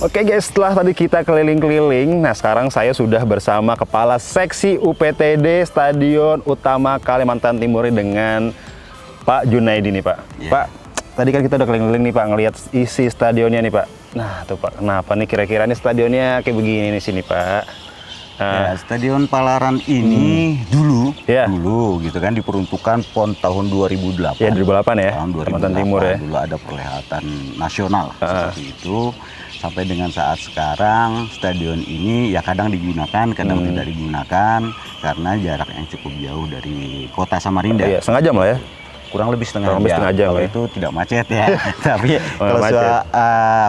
Oke guys, setelah tadi kita keliling-keliling, nah sekarang saya sudah bersama Kepala Seksi UPTD Stadion Utama Kalimantan Timur dengan Pak Junaidi nih Pak. Yeah. Pak, tadi kan kita udah keliling-keliling nih Pak, ngelihat isi stadionnya nih Pak. Nah tuh Pak, kenapa nih kira-kira nih stadionnya kayak begini nih sini Pak? Ya, Stadion Palaran ini dulu gitu kan diperuntukkan PON tahun 2008. Ya 2008 ya. Tahun 2008 Kalimantan Timur ya. Dulu ada perhelatan nasional seperti itu. Sampai dengan saat sekarang stadion ini ya kadang digunakan, kadang tidak digunakan karena jarak yang cukup jauh dari kota Samarinda. Iya, setengah jam lah ya. Kurang lebih setengah jam kalau ya. itu tidak macet ya. Tapi kalau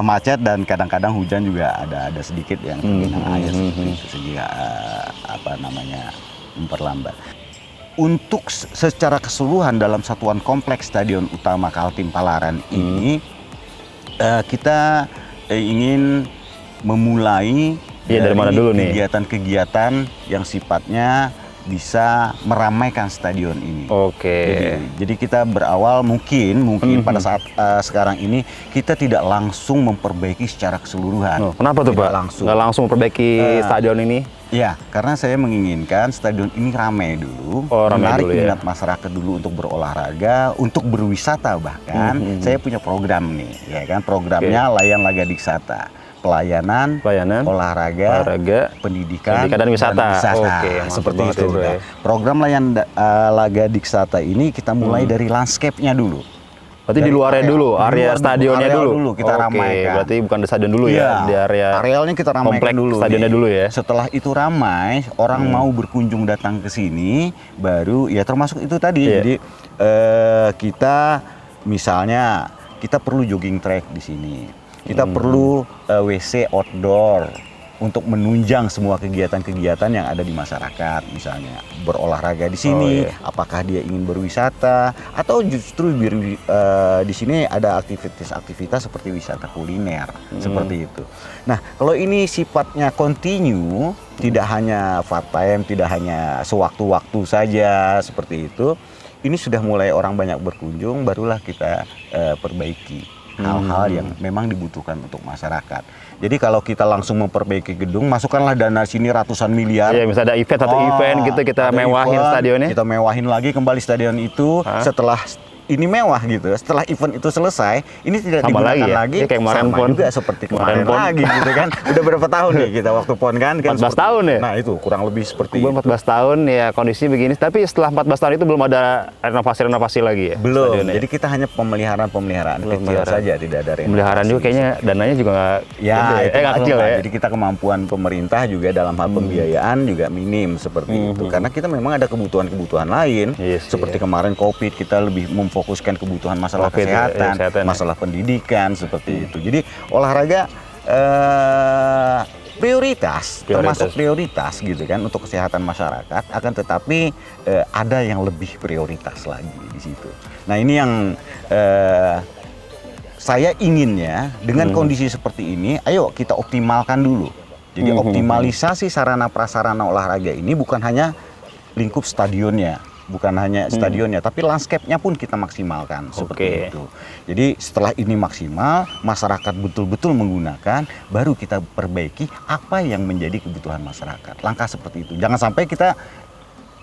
macet dan kadang-kadang hujan juga ada sedikit yang tergenang air seperti itu sehingga memperlambat. Untuk secara keseluruhan dalam satuan kompleks Stadion Utama Kaltim Palaran ini kita ingin memulai dari mana dulu nih? Kegiatan-kegiatan yang sifatnya bisa meramaikan stadion ini. Oke. Jadi kita berawal mungkin pada saat sekarang ini kita tidak langsung memperbaiki secara keseluruhan. Kenapa tuh Pak? Nggak langsung memperbaiki stadion ini? Ya, karena saya menginginkan stadion ini ramai dulu, menarik minat masyarakat dulu untuk berolahraga, untuk berwisata bahkan. Saya punya program nih, ya kan? Programnya Layan Laga Diksata. Pelayanan, olahraga, pendidikan dan wisata. Oke, seperti itu. Ya. Program Layan Laga Diksata ini kita mulai dari landscape-nya dulu. Berarti di luarnya dulu, area stadionnya dulu kita ramaikan. Berarti bukan di stadion dulu ya, di area arealnya kita ramaikan dulu. Stadionnya dulu ya. Setelah itu ramai, orang mau berkunjung datang ke sini, baru ya termasuk itu tadi. Jadi kita misalnya kita perlu jogging track di sini. Kita perlu WC outdoor untuk menunjang semua kegiatan-kegiatan yang ada di masyarakat, misalnya berolahraga di sini, apakah dia ingin berwisata atau justru di sini ada aktivitas seperti wisata kuliner, seperti itu. Nah, kalau ini sifatnya kontinu, tidak hanya part time, tidak hanya sewaktu-waktu saja seperti itu, ini sudah mulai orang banyak berkunjung, barulah kita perbaiki hal-hal yang memang dibutuhkan untuk masyarakat. Jadi kalau kita langsung memperbaiki gedung, masukkanlah dana sini ratusan miliar. Iya, misalnya ada satu event gitu, kita mewahin stadionnya. Kita mewahin lagi kembali stadion itu setelah ini mewah gitu. Setelah event itu selesai, ini tidak digunakan lagi. Ya, kayak kemarin PON juga seperti kemarin lagi gitu kan. Udah berapa tahun nih kita waktu PON kan? 14 tahun ya? Nah itu kurang lebih seperti itu. 14 tahun ya kondisinya begini. Tapi setelah 14 tahun itu belum ada renovasi lagi ya? Belum. Jadi kita hanya pemeliharaan kecil saja, tidak ada renovasi. Pemeliharaan juga kayaknya dananya juga nggak kecil ya. Jadi kita kemampuan pemerintah juga dalam hal pembiayaan juga minim seperti itu. Karena kita memang ada kebutuhan-kebutuhan lain. Seperti kemarin COVID, kita lebih memfokuskan kebutuhan masalah kesehatan, masalah pendidikan seperti itu. Jadi olahraga prioritas, termasuk prioritas gitu kan untuk kesehatan masyarakat. Akan tetapi ada yang lebih prioritas lagi di situ. Nah ini yang saya inginnya dengan kondisi seperti ini, ayo kita optimalkan dulu. Jadi optimalisasi sarana prasarana olahraga ini bukan hanya lingkup stadionnya. Bukan hanya stadionnya, tapi landscape-nya pun kita maksimalkan seperti itu. Jadi setelah ini maksimal, masyarakat betul-betul menggunakan, baru kita perbaiki apa yang menjadi kebutuhan masyarakat. Langkah seperti itu. Jangan sampai kita,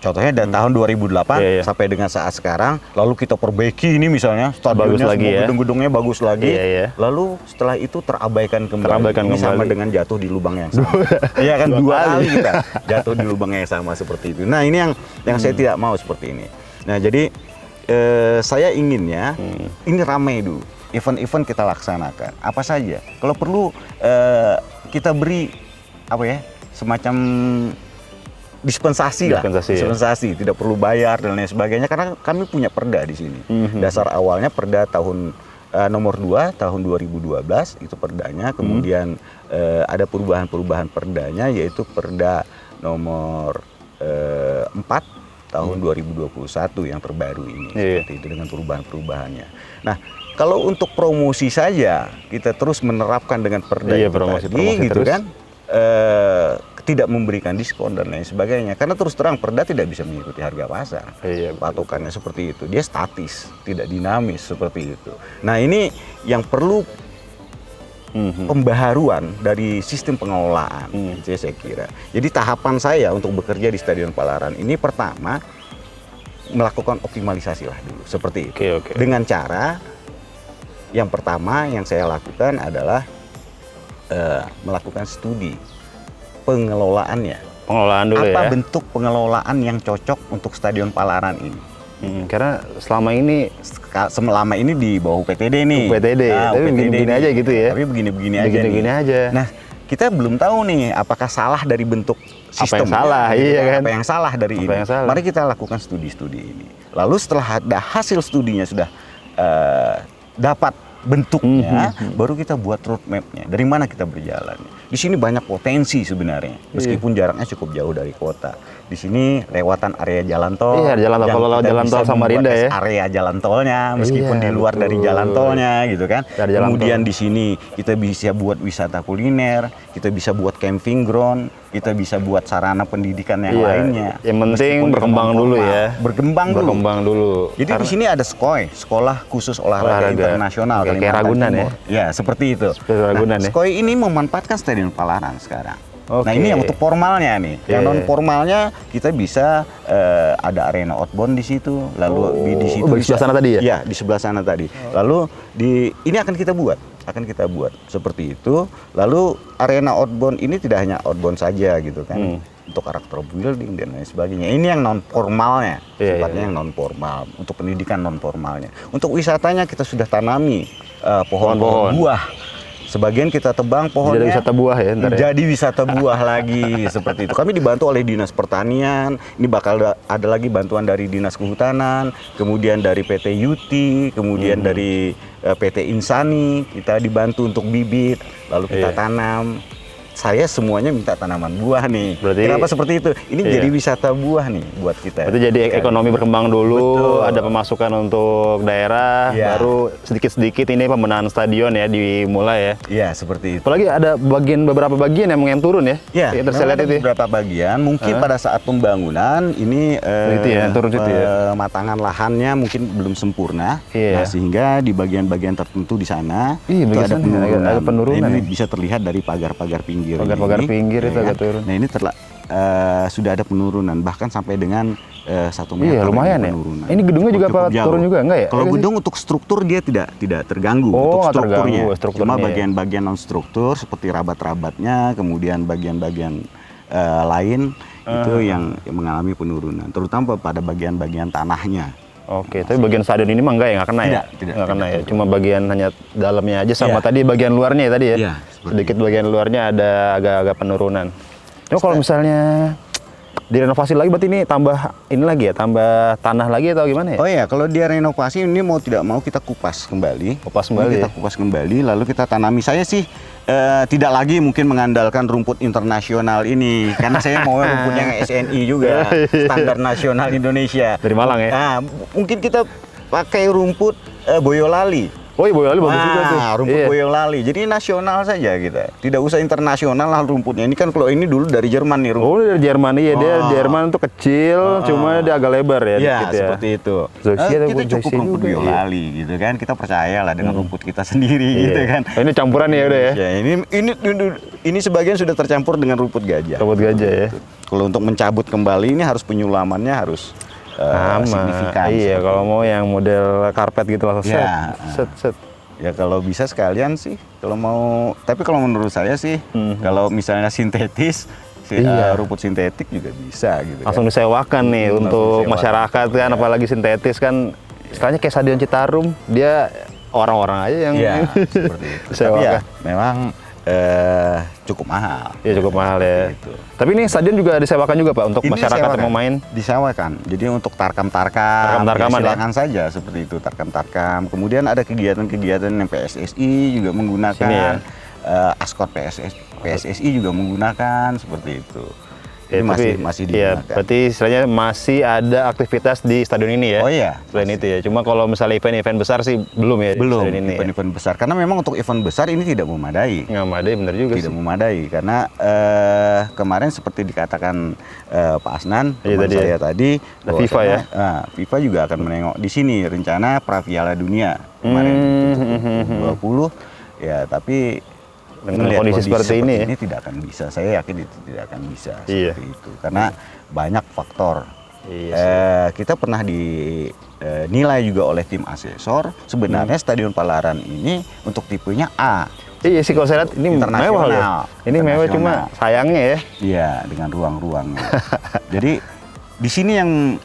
contohnya dari tahun 2008 sampai dengan saat sekarang, lalu kita perbaiki ini misalnya stadionnya, gedung-gedungnya bagus lagi, lalu setelah itu terabaikan kembali. Ini sama dengan jatuh di lubang yang sama. Iya kan, dua kali kita jatuh di lubang yang sama seperti itu. Nah ini yang saya tidak mau seperti ini. Nah jadi saya inginnya ini ramai dulu. Event-event kita laksanakan. Apa saja? Kalau perlu kita beri semacam dispensasi, tidak perlu bayar dan lain sebagainya karena kami punya perda di sini. Dasar awalnya perda tahun nomor 2 tahun 2012 itu perdanya, kemudian ada perubahan-perubahan perdanya yaitu perda nomor 4 tahun 2021 yang terbaru ini seperti itu dengan perubahan-perubahannya. Nah, kalau untuk promosi saja kita terus menerapkan dengan perda promosi gitu kan. Tidak memberikan diskon dan lain sebagainya karena terus terang perda tidak bisa mengikuti harga pasar. Patokannya seperti itu, dia statis, tidak dinamis seperti itu. Nah ini yang perlu pembaharuan dari sistem pengelolaan, itu ya saya kira. Jadi tahapan saya untuk bekerja di Stadion Palaran ini pertama melakukan optimalisasi lah dulu seperti itu. Oke. Dengan cara yang pertama yang saya lakukan adalah melakukan studi pengelolaannya. Pengelolaan dulu Apa ya. bentuk pengelolaan yang cocok untuk Stadion Palaran ini? Karena selama ini Selama ini di bawah UPTD nih. UPTD, tapi begini-begini nih. aja gitu ya. Tapi begini-begini aja. begini-begini nih. aja. Nah, kita belum tahu nih apakah salah dari bentuk sistem. yang salah, iya kan? Apa yang salah dari Apa ini. yang salah? Mari kita lakukan studi-studi ini. Lalu setelah ada hasil studinya sudah dapat bentuknya, baru kita buat roadmap-nya. Dari mana kita berjalan? Di sini banyak potensi sebenarnya, meskipun jaraknya cukup jauh dari kota. Di sini lewatan area jalan tol. Iya, jalan tol. yang Kalau kita jalan bisa tol Samarinda membuat ya. area jalan tolnya, meskipun Iya, di luar dari betul. jalan tolnya, gitu kan. Dari jalan Kemudian tol. di sini kita bisa buat wisata kuliner, kita bisa buat camping ground, kita bisa buat sarana pendidikan yang Iya, lainnya. yang penting Meskipun berkembang di dulu formal. ya. Berkembang dulu. Jadi di sini ada SKOI, Sekolah Khusus Olahraga Internasional Oke, kayak Kalimantan Ragunan Timur. Ya, seperti itu. Seperti Ragunan ya. SKOI ini memanfaatkan Stadion Palaran sekarang. Nah, Oke. ini yang untuk formalnya nih. Yang Iya. non formalnya kita bisa ada arena outbound di situ, lalu di situ di sebelah sana tadi ya? Iya, di sebelah sana tadi. Lalu ini akan kita buat seperti itu. Lalu arena outbound ini tidak hanya outbound saja gitu kan. Untuk karakter building dan lain sebagainya. Ini yang non formalnya, Iya, sifatnya yang non formal, untuk pendidikan non formalnya. Untuk wisatanya kita sudah tanami pohon-pohon buah. Sebagian kita tebang pohonnya. Jadi wisata buah ya ntar ya? Jadi wisata buah lagi seperti itu. Kami dibantu oleh Dinas Pertanian. Ini bakal ada lagi bantuan dari Dinas Kehutanan, kemudian dari PT Yuti, kemudian dari PT Insani. Kita dibantu untuk bibit, lalu kita tanam. Saya semuanya minta tanaman buah nih. Berarti- Kenapa seperti itu? Ini Iya. jadi wisata buah nih buat kita. Berarti jadi ekonomi berkembang dulu, Betul. ada pemasukan untuk daerah, Iya. baru sedikit-sedikit ini pembenahan stadion ya dimulai ya. Iya, seperti itu. Apalagi ada beberapa bagian yang turun ya. Ya, Yang terus saya memang lihat ada itu ya. beberapa bagian. Mungkin pada saat pembangunan ini Itu ya, turun situ ya. pematangan lahannya mungkin belum sempurna. Iya. Nah, sehingga di bagian-bagian tertentu di sana Iya, itu bagian sana ada penurunan Ini ya. bisa terlihat dari pagar-pagar pinggir. Pagar-pagar ini, pinggir itu ya agak kan? turun. Nah, ini sudah ada penurunan bahkan sampai dengan 1 meter. Iya, lumayan ini ya. penurunan. Ini gedungnya juga Cukup apa jauh. turun juga, enggak ya? Kalau Iya sih? gedung untuk struktur dia tidak terganggu Oh, untuk nggak terganggu strukturnya. strukturnya Cuma ya. bagian-bagian non struktur seperti rabat-rabatnya, kemudian bagian-bagian lain itu yang mengalami penurunan, terutama pada bagian-bagian tanahnya. Oke, tapi bagian stadion ini mah enggak ya, nggak kena ya? Tidak, Nggak kena tidak. ya, cuma bagian hanya dalamnya aja sama Iya. tadi bagian luarnya ya tadi ya? Iya, seperti Sedikit bagian luarnya ada agak-agak penurunan. Cuma kalau misalnya direnovasi lagi berarti ini tambah ini lagi ya, tambah tanah lagi atau gimana ya? Oh ya, kalau dia renovasi ini mau tidak mau kita kupas kembali. Kupas Ini kembali Kita ya? kupas kembali, lalu kita tanami. Saya sih tidak lagi mungkin mengandalkan rumput internasional ini, karena saya mau rumputnya SNI juga, standar nasional Indonesia. Dari Malang ya? Nah, mungkin kita pakai rumput Boyolali. Oh iya, Boyolali bagus juga tuh. Rumput Iya. Boyolali. Jadi nasional saja kita. Tidak usah internasional lah rumputnya. Ini kan kalau ini dulu dari Jerman nih rumput. Oh, dari Jerman ya, dia Oh. Jerman tuh kecil, cuma dia agak lebar ya, Ya, dikit ya. seperti itu. Zoysia ada Kita rumput cukup Zoysia rumput juga, iya. Boyolali gitu kan. Kita percaya lah dengan rumput kita sendiri Iya. gitu kan. Oh, ini campuran ya udah ya. Ya, ini sebagian sudah tercampur dengan rumput gajah. Rumput gajah ya. Kalau untuk mencabut kembali ini harus penyulamannya harus signifikan. Iya, seperti kalau mau yang model karpet gitu langsung Ya. set. Ya kalau bisa sekalian sih, kalau mau. Tapi kalau menurut saya sih, kalau misalnya sintetis, Iya. rumput sintetik juga bisa gitu. Langsung disewakan nih Langsung untuk disewakan. masyarakat kan, apalagi sintetis kan, istilahnya kayak Stadion Citarum, dia orang-orang aja yang Iya, seperti itu. Tapi disewakan. ya memang cukup mahal. Iya cukup mahal ya. Gitu. Tapi ini stadion juga disewakan juga Pak untuk Ini masyarakat yang disewakan. mau main. Disewakan. Jadi untuk tarkam-tarkam, Tarkam-tarkaman ya? silakan saja seperti itu, tarkam-tarkam. Kemudian ada kegiatan-kegiatan yang PSSI juga menggunakan, Sini ya? Askot PSSI juga menggunakan seperti itu. Ya, Ini tapi, masih iya, digunakan. berarti istilahnya masih ada aktivitas di stadion ini ya. Oh iya, Selain itu ya. Cuma kalau misalnya event-event besar sih belum ya belum di stadion ini. Ya. event-event besar karena memang untuk event besar ini tidak memadai. Nggak ada, bener juga Tidak sih. memadai karena kemarin seperti dikatakan Pak Asnan Iya, teman tadi saya ya. tadi Ada FIFA ya? FIFA juga akan menengok di sini rencana pra Piala Dunia kemarin 2020 ya, tapi dengan Melihat kondisi seperti ini ya. ini tidak akan bisa. Saya yakin itu tidak akan bisa Iya. seperti itu karena banyak faktor. Iya Kita pernah dinilai juga oleh tim asesor sebenarnya Stadion Palaran ini untuk tipenya A. Iya sih kalau saya lihat ini Internasional. mewah ya. Ini mewah cuma sayangnya ya. Iya, dengan ruang-ruangnya. Jadi di sini yang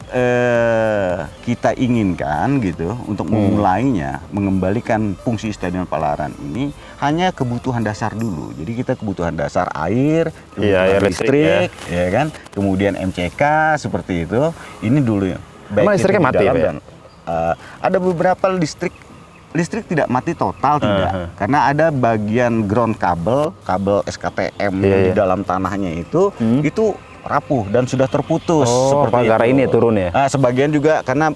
kita inginkan gitu untuk memulainya, mengembalikan fungsi Stadion Palaran ini hanya kebutuhan dasar dulu. Jadi kita kebutuhan dasar air, kebutuhan air listrik, ya kan, kemudian MCK seperti itu. Ini dulu ya. Emang listriknya mati ya, Pak? dan ada beberapa listrik tidak mati total tidak, karena ada bagian ground kabel SKTM di dalam tanahnya itu rapuh dan sudah terputus. Seperti gara itu. ini turun ya? Sebagian juga karena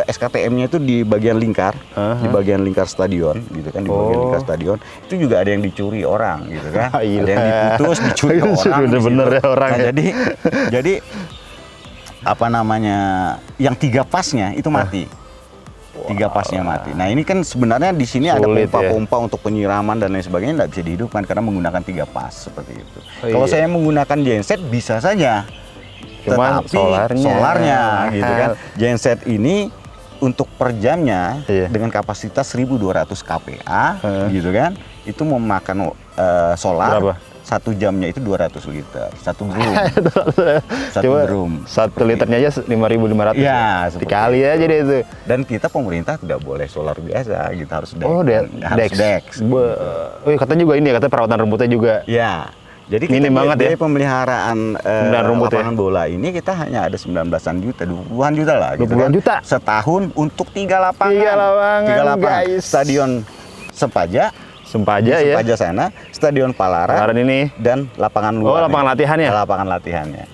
SKTM-nya itu di bagian lingkar, di bagian lingkar stadion, gitu kan, di bagian lingkar stadion itu juga ada yang dicuri orang, gitu kan, ada yang diputus, dicuri orang. Bener-bener ya orang. Nah, jadi apa namanya, yang 3 pasnya itu mati. 3 pasnya mati. Nah ini kan sebenarnya di sini ada Sulit, pompa-pompa untuk penyiraman dan lain sebagainya, nggak bisa dihidupkan karena menggunakan 3 pas seperti itu. Oh, Kalau iya. saya menggunakan genset bisa saja, Cuman tetapi solarnya gitu kan. Genset ini untuk per jamnya dengan kapasitas 1200 kPa gitu kan, itu memakan solar. Berapa? 1 jamnya itu 200 liter, 1 drum. Coba drum. 1 liternya aja 5.500. Ya, dikali aja deh itu. Dan kita pemerintah tidak boleh solar biasa, kita harus Dex. Dex. Oh, iya, katanya juga ini ya, katanya perawatan rumputnya juga. Ya. Jadi Minim kita banget ya. biaya pemeliharaan rumput lapangan bola ini kita hanya ada 19-an juta, 20-an juta lah. 20-an juta? Setahun untuk 3 lapangan. 3 lapangan, guys. Stadion Sempaja ya. Sempaja sana, Stadion Palaran ini. dan lapangan luar. Oh, lapangan latihannya? Lapangan latihannya.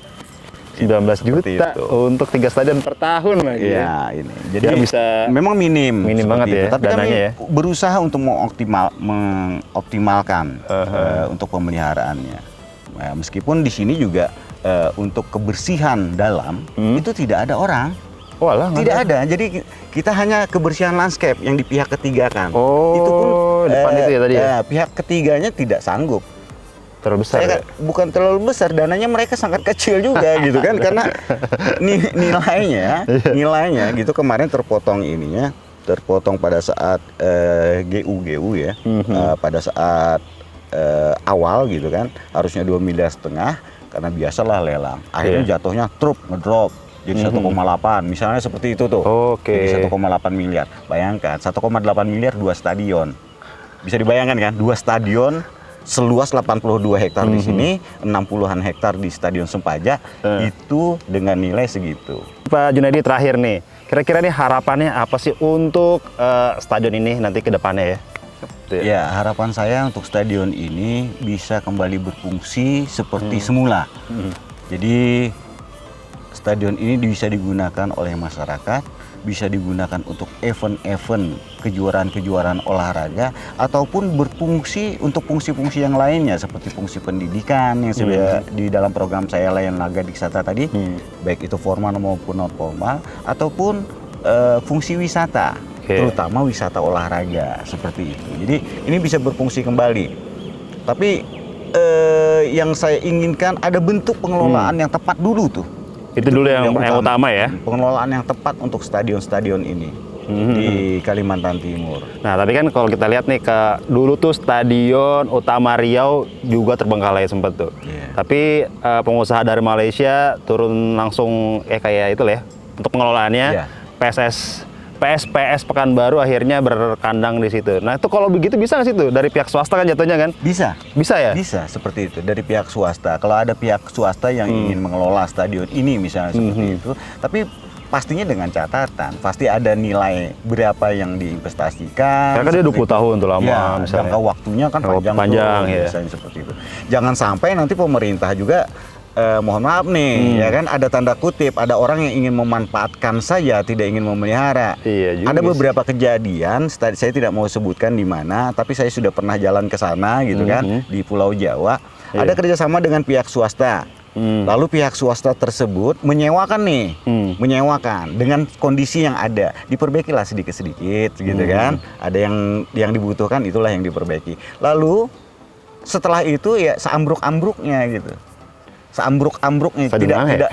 19 Seperti juta itu. untuk 3 stadion per tahun lagi. Iya, ini. Jadi Ya, bisa memang minim banget seperti ya itu. Tapi dananya kami ya. berusaha untuk mengoptimalkan untuk pemeliharaannya. Nah, meskipun di sini juga untuk kebersihan dalam itu tidak ada orang. Walah, Tidak ada. Jadi kita hanya kebersihan landscape yang di pihak ketiga kan. Oh, itu pun depan itu ya tadi ya? pihak ketiganya tidak sanggup. Terlalu besar ya? Bukan terlalu besar, dananya mereka sangat kecil juga gitu kan, karena nilainya gitu kemarin terpotong pada saat GU ya, pada saat awal gitu kan, harusnya 2,5 miliar karena biasalah lelang, akhirnya jatuhnya ngedrop jadi 1,8 misalnya seperti itu tuh. Oke. Jadi 1,8 miliar. Bayangkan 1,8 miliar 2 stadion. Bisa dibayangkan kan? 2 stadion seluas 82 hektar di sini, 60-an hektar di Stadion Sempaja, itu dengan nilai segitu. Pak Junaidi, terakhir nih, kira-kira nih harapannya apa sih untuk stadion ini nanti ke depannya ya? Ya, harapan saya untuk stadion ini bisa kembali berfungsi seperti semula. Jadi stadion ini bisa digunakan oleh masyarakat, bisa digunakan untuk event-event kejuaraan-kejuaraan olahraga, ataupun berfungsi untuk fungsi-fungsi yang lainnya seperti fungsi pendidikan yang sudah di dalam program saya Layan Laga Diksata tadi, baik itu formal maupun non formal, ataupun fungsi wisata, terutama wisata olahraga seperti itu. Jadi ini bisa berfungsi kembali. Tapi yang saya inginkan ada bentuk pengelolaan yang tepat dulu tuh. Itu dulu yang utama ya. Pengelolaan yang tepat untuk stadion-stadion ini di Kalimantan Timur. Nah, tapi kan kalau kita lihat nih dulu tuh Stadion Utama Riau juga terbengkalai sempat tuh. Tapi pengusaha dari Malaysia turun langsung kayak itu lah ya untuk pengelolaannya. PSPS Pekanbaru akhirnya berkandang di situ. Nah, itu kalau begitu bisa nggak sih tuh dari pihak swasta kan jatuhnya kan? Bisa ya? Bisa seperti itu dari pihak swasta. Kalau ada pihak swasta yang ingin mengelola stadion ini misalnya seperti itu, tapi pastinya dengan catatan, pasti ada nilai berapa yang diinvestasikan. Karena dia 20 tahun tuh lama ya, misalnya. Jangka waktunya kan panjang tuh, ya. Misalnya seperti itu. Jangan sampai nanti pemerintah juga mohon maaf nih, ya kan, ada tanda kutip, ada orang yang ingin memanfaatkan saja, tidak ingin memelihara. Ada beberapa kejadian, saya tidak mau sebutkan di mana, tapi saya sudah pernah jalan ke sana gitu kan, di Pulau Jawa. Ada kerjasama dengan pihak swasta. Lalu pihak swasta tersebut menyewakan menyewakan dengan kondisi yang ada, diperbaikilah sedikit-sedikit gitu kan. Ada yang dibutuhkan, itulah yang diperbaiki. Lalu setelah itu ya seambruk-ambruknya gitu. Seambruk-ambruknya Stadion mana ya?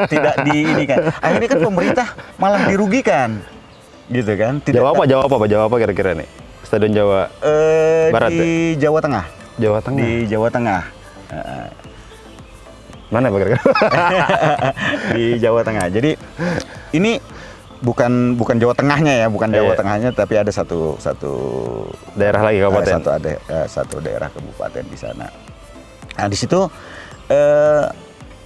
tidak di ini kan. Akhirnya kan pemerintah malah dirugikan. Gitu kan? Jawab apa kira-kira nih? Stadion Jawa Barat di Jawa Tengah. Jawa Tengah. Di Jawa Tengah. Mana Pak kira-kira? Di Jawa Tengah. Jadi ini bukan Jawa Tengahnya ya, bukan Jawa Iya. Tengahnya, tapi ada satu Daerah lagi kabupaten. satu daerah kabupaten di sana. Nah di situ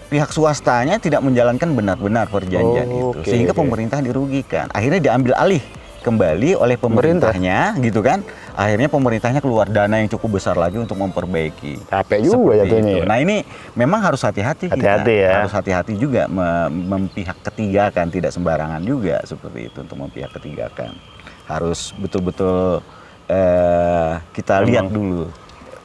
pihak swastanya tidak menjalankan benar-benar perjanjian itu, Oke, sehingga oke. pemerintah dirugikan. Akhirnya diambil alih kembali oleh pemerintahnya, gitu kan? Akhirnya pemerintahnya keluar dana yang cukup besar lagi untuk memperbaiki. Capek juga Seperti jatuhnya itu. ya. Nah ini memang harus hati-hati kita. Hati-hati ya. Harus hati-hati juga memihak ketiga kan, tidak sembarangan juga seperti itu untuk memihak ketiga kan. Harus betul-betul kita lihat dulu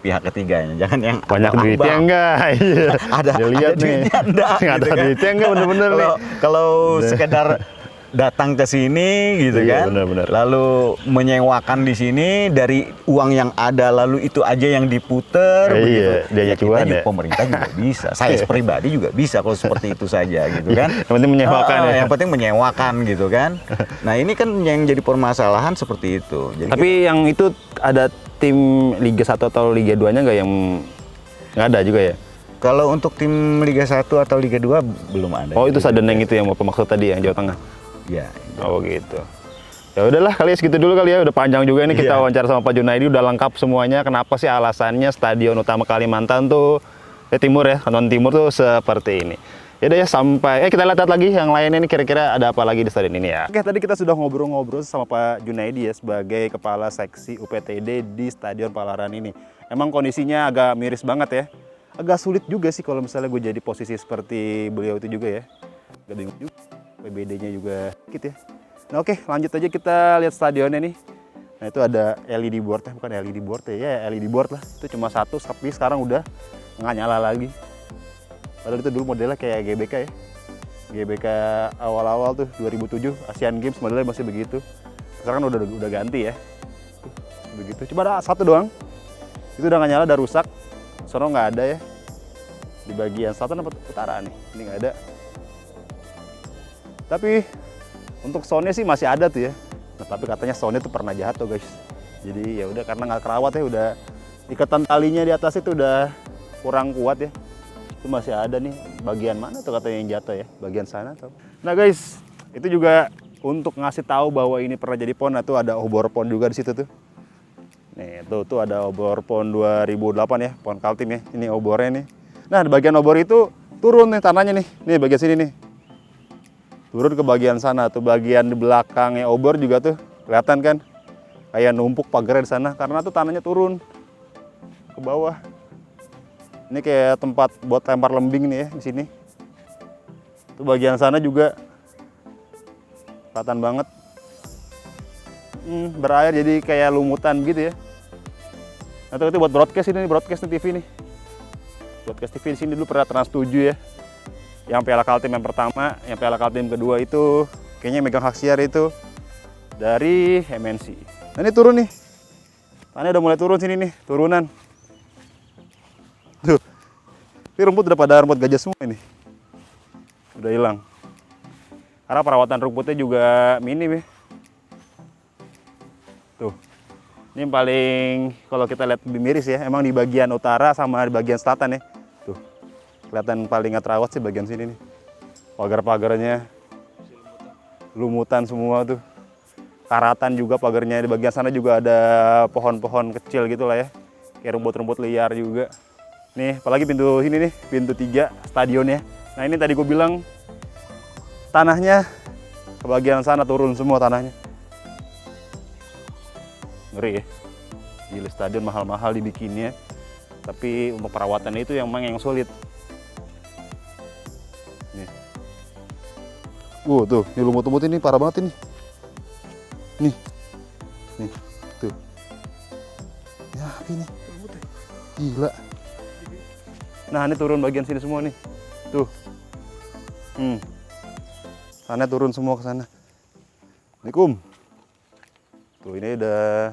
pihak ketiganya, jangan yang Banyak abang-abang. duitnya enggak? Iya. Ada Dilihat nih. duitnya enggak, Nggak ada gitu kan. duitnya enggak bener-bener nih. Kalau sekedar datang ke sini gitu Iya, kan, benar-benar. lalu menyewakan di sini dari uang yang ada, lalu itu aja yang diputer, Iya, diajak kita cuan juga, ya. pemerintah juga bisa, saya pribadi juga bisa kalau seperti itu saja gitu kan. Yang penting menyewakan ya. Yang penting menyewakan gitu kan. Nah ini kan yang jadi permasalahan seperti itu. Jadi Tapi yang itu ada tim Liga 1 atau Liga 2-nya nggak yang nggak ada juga ya? kalau untuk tim Liga 1 atau Liga 2 belum ada. Oh itu Sadeneng itu yang Bapak maksud tadi yang Jawa Tengah. Ya. Oh gitu. Ya udahlah kali ya segitu dulu kali ya, udah panjang juga ini kita Iya. wawancara sama Pak Junaidi, udah lengkap semuanya. Kenapa sih alasannya Stadion Utama Kalimantan tuh timur ya, Kalimantan Timur tuh seperti ini. Ya udah ya, sampai kita lihat lagi yang lainnya nih, kira-kira ada apa lagi di stadion ini ya. Oke, tadi kita sudah ngobrol-ngobrol sama Pak Junaidi ya sebagai kepala seksi UPTD di Stadion Palaran ini. Emang kondisinya agak miris banget ya. Agak sulit juga sih kalau misalnya gue jadi posisi seperti beliau itu juga ya. Agak bingung juga. PBD-nya juga dikit ya. Nah oke, lanjut aja kita lihat stadionnya nih. Nah itu ada LED board, bukan LED board ya, LED board lah. Itu cuma satu, tapi sekarang udah nggak nyala lagi. Padahal itu dulu modelnya kayak GBK ya. GBK awal-awal tuh 2007 Asian Games modelnya masih begitu. Sekarang kan udah ganti ya. Tuh, begitu. Cuma ada satu doang. Itu udah nggak nyala, udah rusak. Sono nggak ada ya. Di bagian selatan atau utara nih, ini nggak ada. Tapi untuk soundnya sih masih ada tuh ya. Nah, tapi katanya soundnya tuh pernah jatuh guys. Jadi ya udah karena nggak kerawat ya, udah ikatan talinya di atas itu udah kurang kuat ya. Itu masih ada nih, bagian mana tuh katanya yang jatuh ya, bagian sana tuh. Nah guys, itu juga untuk ngasih tahu bahwa ini pernah jadi pon. Nah tuh ada obor pon juga di situ tuh. Nih tuh ada obor pon 2008 ya, pon Kaltim ya. Ini obornya nih. Nah di bagian obor itu turun nih tanahnya nih, nih bagian sini nih. Turun ke bagian sana tuh, bagian di belakangnya obor juga tuh kelihatan kan kayak numpuk pagarnya di sana karena tuh tanahnya turun ke bawah. Ini kayak tempat buat lempar lembing nih ya di sini. Tuh bagian sana juga kelihatan banget. Berair jadi kayak lumutan gitu ya. Nah itu buat broadcast ini, broadcast nih TV nih. Broadcast TV di sini dulu pernah Trans 7 ya. Yang Piala Kaltim yang pertama, yang Piala Kaltim kedua itu kayaknya megang hak siar itu dari MNC. Nah ini turun nih. Tanahnya udah mulai turun sini nih, turunan. Tuh. Ini rumput udah pada rumput gajah semua ini. Udah hilang. Karena perawatan rumputnya juga minim ya. Tuh. Ini yang paling kalau kita lihat lebih miris ya, emang di bagian utara sama di bagian selatan ya. Tuh. Kelihatan paling nggak terawat sih bagian sini nih. Pagar-pagarnya lumutan semua tuh. Karatan juga pagarnya, di bagian sana juga ada pohon-pohon kecil gitu lah ya. Kayak rumput-rumput liar juga. Nih, apalagi pintu sini nih, pintu 3 stadionnya. Nah ini tadi gue bilang tanahnya ke bagian sana turun semua tanahnya. Ngeri ya. Gila, stadion mahal-mahal dibikinnya. Tapi untuk perawatannya itu yang memang yang sulit. Nih. Tuh, ini lumut-lumut ini parah banget ini. Nih. Nih, tuh. Ya, ini. Gila. Nah, ini turun bagian sini semua nih. Tuh. Sana turun semua ke sana. Assalamualaikum. Tuh, ini udah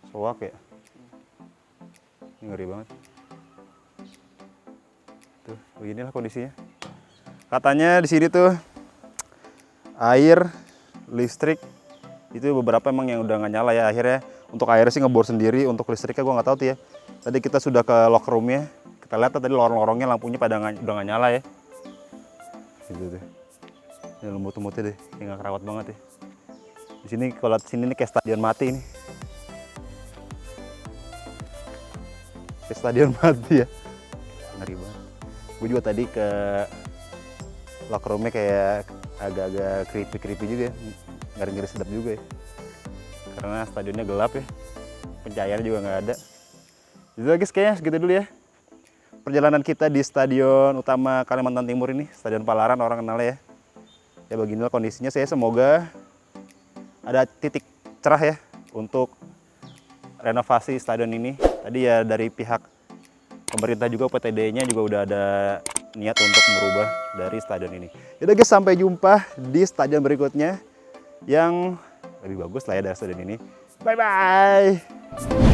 soak ya. Ini ngeri banget. Tuh, beginilah kondisinya. Katanya di sini tuh air, listrik itu beberapa emang yang udah nggak nyala ya. Akhirnya untuk air sih ngebor sendiri, untuk listriknya gue nggak tahu tuh ya. Tadi kita sudah ke locker roomnya, kita lihat tadi lorong-lorongnya lampunya pada udah nggak nyala ya. Gitu tuh. Ini lumut-lumutnya deh, yang nggak kerawat banget ya. Di sini kalau di sini nih kayak stadion mati ini. Kayak stadion mati ya. Ngeri banget. Gue juga tadi ke locker roomnya kayak agak-agak creepy juga ya. Ngeri-ngeri sedap juga ya. Karena stadionnya gelap ya. Pencahayaannya juga nggak ada. Jadi guys, kayaknya segitu dulu ya. Perjalanan kita di Stadion Utama Kalimantan Timur ini. Stadion Palaran orang kenalnya ya. Ya beginilah kondisinya. Saya semoga ada titik cerah ya untuk renovasi stadion ini. Tadi ya dari pihak pemerintah juga, PTD-nya juga udah ada niat untuk merubah dari stadion ini. Yaudah guys, sampai jumpa di stadion berikutnya yang lebih bagus lah ya dari stadion ini. Bye-bye!